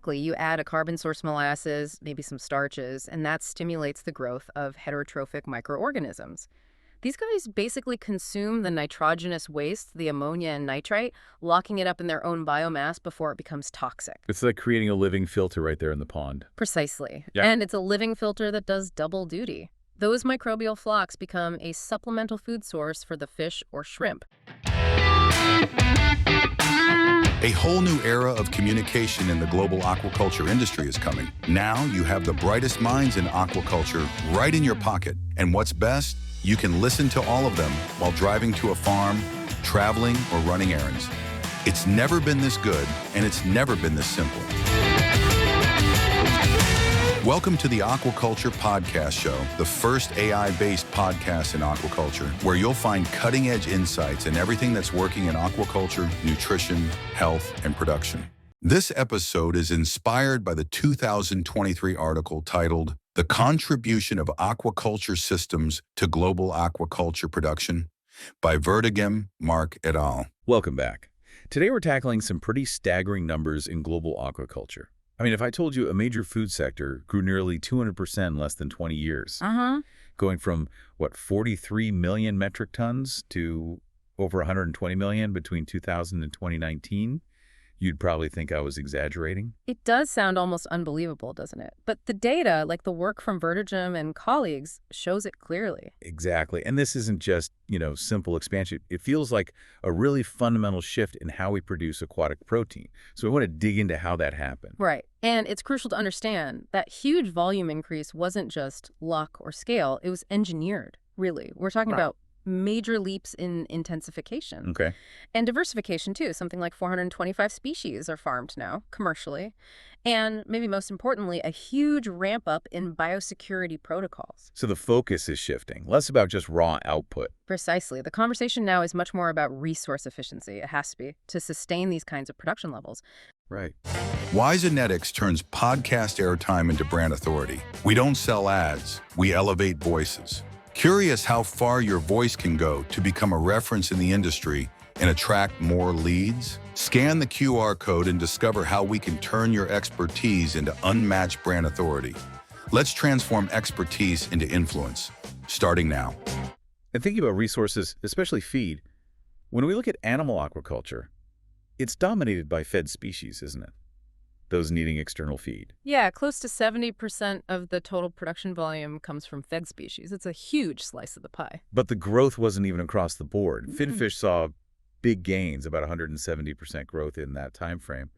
Exactly. You add a carbon source molasses, maybe some starches, and that stimulates the growth of heterotrophic microorganisms. These guys basically consume the nitrogenous waste, the ammonia and nitrite, locking it up in their own biomass before it becomes toxic. It's like creating a living filter right there in the pond. Precisely. Yeah. And it's a living filter that does double duty. Those microbial flocks become a supplemental food source for the fish or shrimp. A whole new era of communication in the global aquaculture industry is coming. Now you have the brightest minds in aquaculture right in your pocket. And what's best? You can listen to all of them while driving to a farm, traveling, or running errands. It's never been this good, and it's never been this simple. Welcome to the Aquaculture Podcast Show, the first AI-based podcast in aquaculture, where you'll find cutting-edge insights in everything that's working in aquaculture, nutrition, health, and production. This episode is inspired by the 2023 article titled "The Contribution of Aquaculture Systems to Global Aquaculture Production" by Verdegem, Marc et al. Welcome back. Today we're tackling some pretty staggering numbers in global aquaculture. I mean, if I told you a major food sector grew nearly 200% in less than 20 years, going from, 43 million metric tons to over 120 million between 2000 and 2019, you'd probably think I was exaggerating. It does sound almost unbelievable, doesn't it? But the data, like the work from Verdegem and colleagues, shows it clearly. Exactly. And this isn't just, simple expansion. It feels like a really fundamental shift in how we produce aquatic protein. So we want to dig into how that happened. Right. And it's crucial to understand that huge volume increase wasn't just luck or scale. It was engineered, really. We're talking about major leaps in intensification. Okay. And diversification, too. Something like 425 species are farmed now, commercially. And maybe most importantly, a huge ramp up in biosecurity protocols. So the focus is shifting, less about just raw output. Precisely. The conversation now is much more about resource efficiency. It has to be, to sustain these kinds of production levels. Right. Why Genetics turns podcast airtime into brand authority. We don't sell ads, we elevate voices. Curious how far your voice can go to become a reference in the industry and attract more leads? Scan the QR code and discover how we can turn your expertise into unmatched brand authority. Let's transform expertise into influence, starting now. And thinking about resources, especially feed, when we look at animal aquaculture, it's dominated by fed species, isn't it? Those needing external feed. Yeah, close to 70% of the total production volume comes from fed species. It's a huge slice of the pie. But the growth wasn't even across the board. Finfish saw big gains, about 170% growth in that time frame.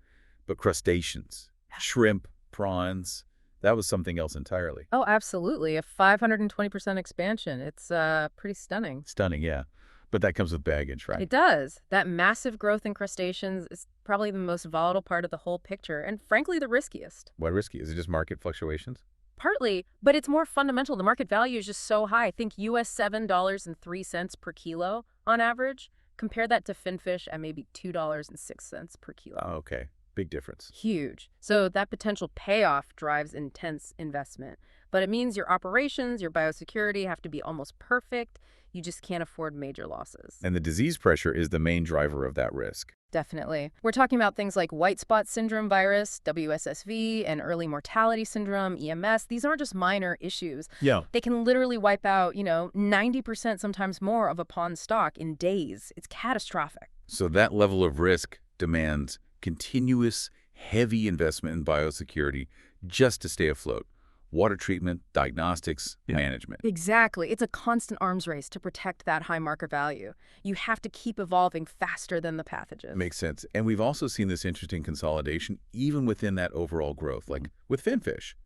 But crustaceans, shrimp, prawns, that was something else entirely. Oh, absolutely. A 520% expansion. It's pretty stunning. Stunning, yeah. But that comes with baggage, right? It does. That massive growth in crustaceans is probably the most volatile part of the whole picture, and frankly, the riskiest. Why risky? Is it just market fluctuations? Partly, but it's more fundamental. The market value is just so high. I think US $7.03 per kilo on average. Compare that to finfish at maybe $2.06 per kilo. Oh, okay. Big difference. Huge. So that potential payoff drives intense investment. But it means your operations, your biosecurity have to be almost perfect. You just can't afford major losses. And the disease pressure is the main driver of that risk. Definitely. We're talking about things like white spot syndrome virus, WSSV, and early mortality syndrome, EMS. These aren't just minor issues. Yeah. They can literally wipe out, 90%, sometimes more of a pond stock in days. It's catastrophic. So that level of risk demands continuous, heavy investment in biosecurity just to stay afloat. Water treatment, diagnostics, management. Exactly. It's a constant arms race to protect that high market value. You have to keep evolving faster than the pathogens. Makes sense. And we've also seen this interesting consolidation even within that overall growth, like with finfish.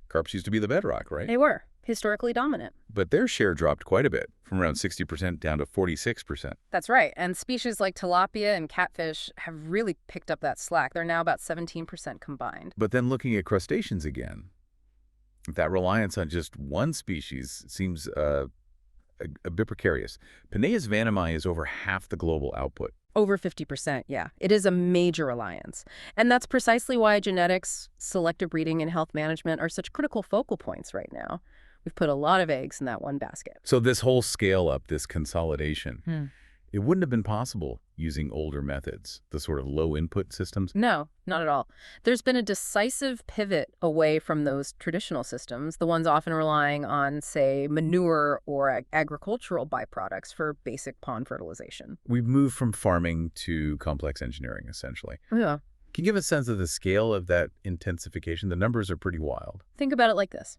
Carps used to be the bedrock, right? They were historically dominant. But their share dropped quite a bit, from around 60% down to 46%. That's right. And species like tilapia and catfish have really picked up that slack. They're now about 17% combined. But then looking at crustaceans again, that reliance on just one species seems a bit precarious. Penaeus vannamei is over half the global output. Over 50%, yeah. It is a major reliance. And that's precisely why genetics, selective breeding, and health management are such critical focal points right now. We've put a lot of eggs in that one basket. So this whole scale up, this consolidation, It wouldn't have been possible using older methods, the sort of low-input systems. No, not at all. There's been a decisive pivot away from those traditional systems, the ones often relying on, say, manure or agricultural byproducts for basic pond fertilization. We've moved from farming to complex engineering, essentially. Yeah. Can you give a sense of the scale of that intensification? The numbers are pretty wild. Think about it like this.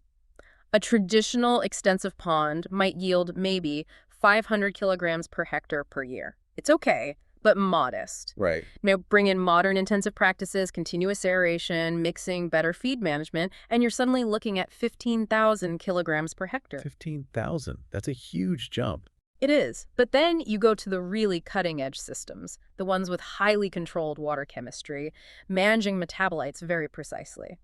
A traditional extensive pond might yield maybe 500 kilograms per hectare per year. It's okay, but modest. Right. Now, bring in modern intensive practices, continuous aeration, mixing, better feed management, and you're suddenly looking at 15,000 kilograms per hectare. 15,000. That's a huge jump. It is. But then you go to the really cutting-edge systems, the ones with highly controlled water chemistry, managing metabolites very precisely.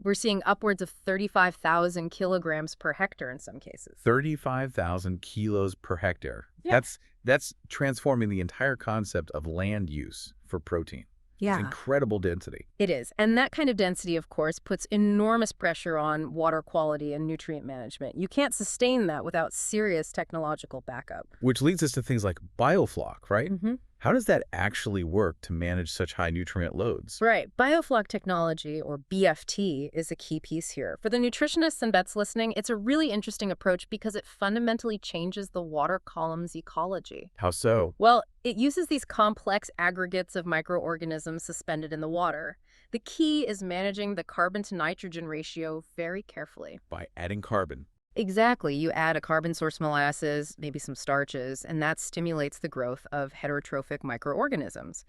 We're seeing upwards of 35,000 kilograms per hectare in some cases. 35,000 kilos per hectare. Yeah. That's transforming the entire concept of land use for protein. It's incredible density. It is. And that kind of density, of course, puts enormous pressure on water quality and nutrient management. You can't sustain that without serious technological backup. Which leads us to things like Biofloc, right? Mm-hmm. How does that actually work to manage such high nutrient loads? Right. Biofloc technology, or BFT, is a key piece here. For the nutritionists and vets listening, it's a really interesting approach because it fundamentally changes the water column's ecology. How so? Well, it uses these complex aggregates of microorganisms suspended in the water. The key is managing the carbon-to-nitrogen ratio very carefully. By adding carbon. Exactly. You add a carbon-source molasses, maybe some starches, and that stimulates the growth of heterotrophic microorganisms.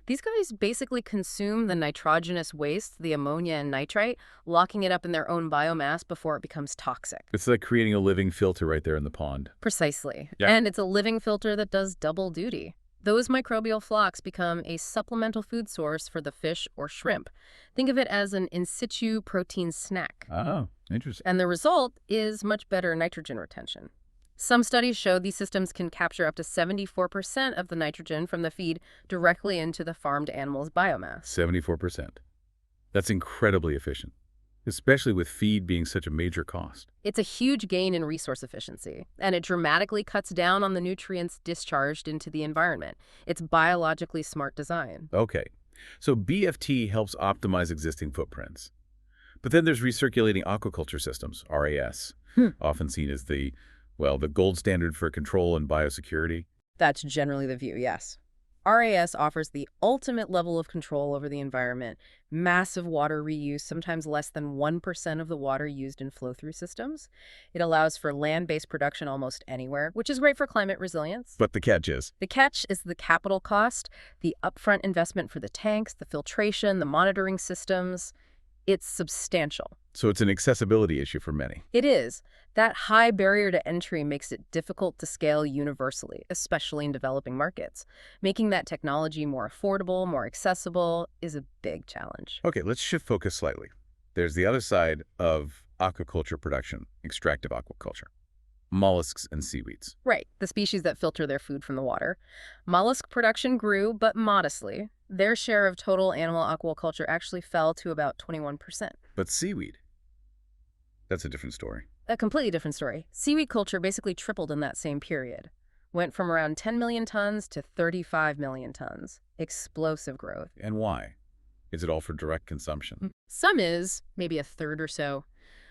These guys basically consume the nitrogenous waste, the ammonia and nitrite, locking it up in their own biomass before it becomes toxic. It's like creating a living filter right there in the pond. Precisely. Yeah. And it's a living filter that does double duty. Those microbial flocks become a supplemental food source for the fish or shrimp. Think of it as an in situ protein snack. Oh, interesting. And the result is much better nitrogen retention. Some studies show these systems can capture up to 74% of the nitrogen from the feed directly into the farmed animal's biomass. 74%. That's incredibly efficient, especially with feed being such a major cost. It's a huge gain in resource efficiency, and it dramatically cuts down on the nutrients discharged into the environment. It's biologically smart design. Okay, so BFT helps optimize existing footprints. But then there's recirculating aquaculture systems, RAS, often seen as the gold standard for control and biosecurity. That's generally the view, yes. RAS offers the ultimate level of control over the environment, massive water reuse, sometimes less than 1% of the water used in flow-through systems. It allows for land-based production almost anywhere, which is great for climate resilience. But the catch is? The catch is the capital cost, the upfront investment for the tanks, the filtration, the monitoring systems. It's substantial. So it's an accessibility issue for many. It is. That high barrier to entry makes it difficult to scale universally, especially in developing markets. Making that technology more affordable, more accessible is a big challenge. Okay, let's shift focus slightly. There's the other side of aquaculture production, extractive aquaculture. Mollusks and seaweeds. Right, the species that filter their food from the water. Mollusk production grew, but modestly. Their share of total animal aquaculture actually fell to about 21%. But seaweed, that's a different story. A completely different story. Seaweed culture basically tripled in that same period. Went from around 10 million tons to 35 million tons. Explosive growth. And why? Is it all for direct consumption? Some is, maybe a third or so.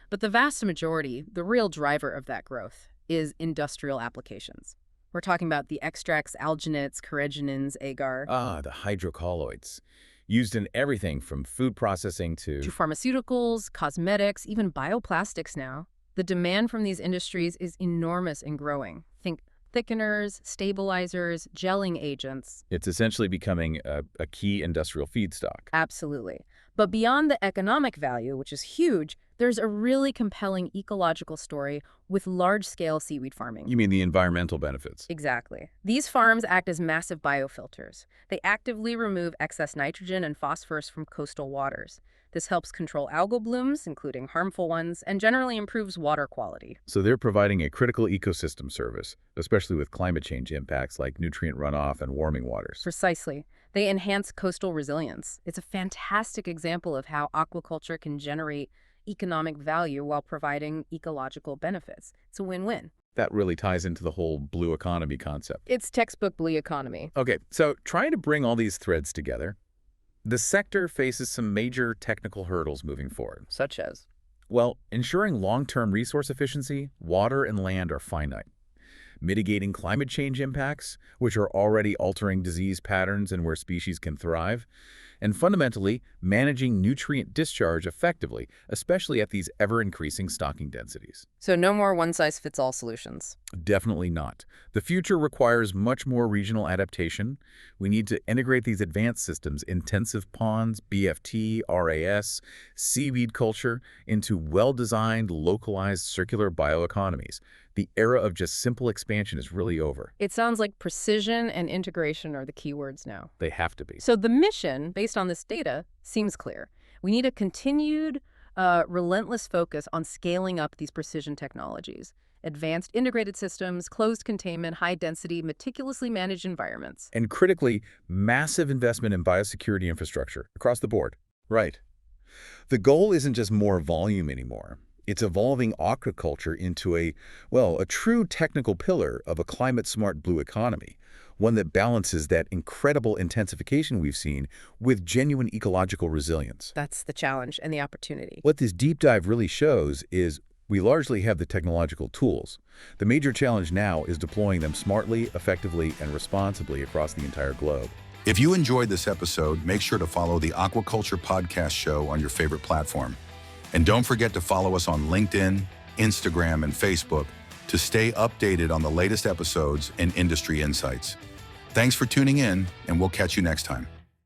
But the vast majority, the real driver of that growth, is industrial applications. We're talking about the extracts, alginates, carrageenans, agar. The hydrocolloids. Used in everything from food processing to pharmaceuticals, cosmetics, even bioplastics now. The demand from these industries is enormous and growing. Think thickeners, stabilizers, gelling agents. It's essentially becoming a key industrial feedstock. Absolutely. But beyond the economic value, which is huge, there's a really compelling ecological story with large-scale seaweed farming. You mean the environmental benefits? Exactly. These farms act as massive biofilters. They actively remove excess nitrogen and phosphorus from coastal waters. This helps control algal blooms, including harmful ones, and generally improves water quality. So they're providing a critical ecosystem service, especially with climate change impacts like nutrient runoff and warming waters. Precisely. They enhance coastal resilience. It's a fantastic example of how aquaculture can generate economic value while providing ecological benefits. It's a win-win. That really ties into the whole blue economy concept. It's textbook blue economy. Okay, so trying to bring all these threads together, the sector faces some major technical hurdles moving forward. Such as? Well, ensuring long-term resource efficiency, water and land are finite. Mitigating climate change impacts, which are already altering disease patterns and where species can thrive. And fundamentally, managing nutrient discharge effectively, especially at these ever-increasing stocking densities. So no more one-size-fits-all solutions. Definitely not. The future requires much more regional adaptation. We need to integrate these advanced systems, intensive ponds, BFT, RAS, seaweed culture, into well-designed, localized circular bioeconomies. The era of just simple expansion is really over. It sounds like precision and integration are the key words now. They have to be. So the mission, based on this data, seems clear. We need a continued, relentless focus on scaling up these precision technologies. Advanced integrated systems, closed containment, high-density, meticulously managed environments. And critically, massive investment in biosecurity infrastructure across the board. Right. The goal isn't just more volume anymore. It's evolving aquaculture into a true technical pillar of a climate-smart blue economy, one that balances that incredible intensification we've seen with genuine ecological resilience. That's the challenge and the opportunity. What this deep dive really shows is we largely have the technological tools. The major challenge now is deploying them smartly, effectively, and responsibly across the entire globe. If you enjoyed this episode, make sure to follow the Aquaculture Podcast Show on your favorite platform. And don't forget to follow us on LinkedIn, Instagram, and Facebook to stay updated on the latest episodes and industry insights. Thanks for tuning in, and we'll catch you next time.